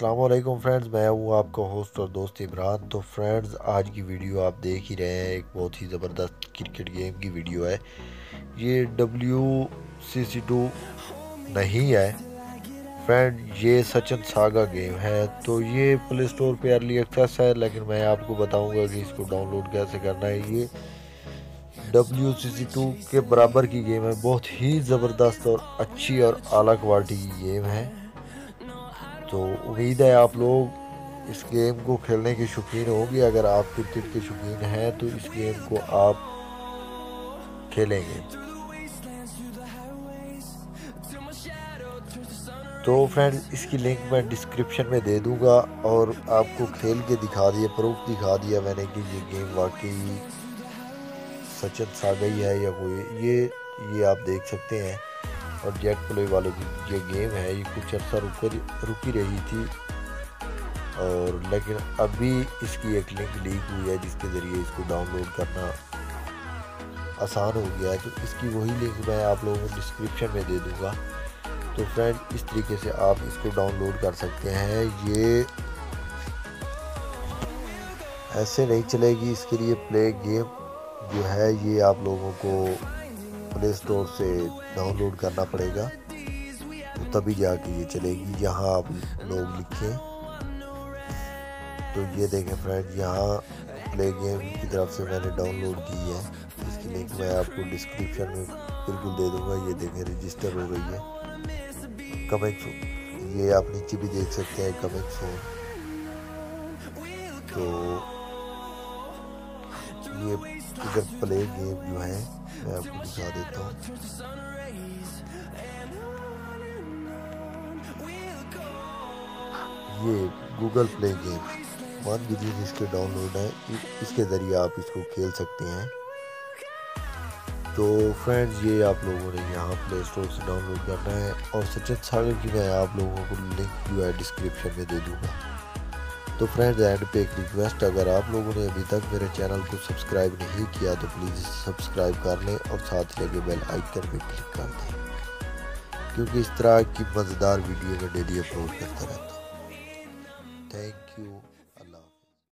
अस्सलाम वालेकुम फ्रेंड्स, मैं हूँ आपका होस्ट और दोस्त इमरान। तो फ्रेंड्स, आज की वीडियो आप देख ही रहे हैं, एक बहुत ही ज़बरदस्त क्रिकेट गेम की वीडियो है। ये WCC2 नहीं है फ्रेंड, ये सचिन सागा गेम है। तो ये प्ले स्टोर पे अर्ली एक्सेस है, लेकिन मैं आपको बताऊंगा कि इसको डाउनलोड कैसे करना है। ये WCC2 के बराबर की गेम है, बहुत ही ज़बरदस्त और अच्छी और आला क्वालिटी की गेम है। तो उम्मीद है आप लोग इस गेम को खेलने के शौकीन होंगे। अगर आप क्रिकेट के शौकीन हैं तो इस गेम को आप खेलेंगे। तो फ्रेंड, इसकी लिंक मैं डिस्क्रिप्शन में दे दूंगा और आपको खेल के दिखा दिया, प्रूफ दिखा दिया मैंने कि ये गेम वाकई सचिन सागा ही है या कोई। ये आप देख सकते हैं। और जेट प्ले वालों की ये गेम है, ये कुछ अर्सा रुकी रही थी, और लेकिन अभी इसकी एक लिंक लीक हुई है जिसके ज़रिए इसको डाउनलोड करना आसान हो गया है। तो इसकी वही लिंक मैं आप लोगों को डिस्क्रिप्शन में दे दूंगा। तो फ्रेंड, इस तरीके से आप इसको डाउनलोड कर सकते हैं। ये ऐसे नहीं चलेगी, इसके लिए प्ले गेम जो है ये आप लोगों को प्ले स्टोर से डाउनलोड करना पड़ेगा, तो तभी जाके ये चलेगी। यहाँ आप लोग लिखें तो ये देखें फ्रेंड, यहाँ प्ले गेम की तरफ से मैंने डाउनलोड की है। इसकी लिंक मैं आपको डिस्क्रिप्शन में बिल्कुल दे दूंगा। ये देखें, रजिस्टर हो रही है। कमिंग, ये आप नीचे भी देख सकते हैं, कमिंग सून। तो ये इधर प्ले गेम जो है मैं आपको दिखा देता हूँ। ये गूगल प्ले गेम 1 GB इसके डाउनलोड है, इसके ज़रिए आप इसको खेल सकते हैं। तो फ्रेंड्स, ये आप लोगों ने यहाँ प्ले स्टोर से डाउनलोड करना है, और सचिन सागर की मैं आप लोगों को लिंक जो है डिस्क्रिप्शन में दे दूँगा। तो फ्रेंड्स, एंड पे एक रिक्वेस्ट, अगर आप लोगों ने अभी तक मेरे चैनल को सब्सक्राइब नहीं किया तो प्लीज़ सब्सक्राइब कर लें और साथ लगे बेल आइकन पे क्लिक कर दें, क्योंकि इस तरह की मज़ेदार वीडियो में डेली अपलोड करता रहता हूँ। Thank you.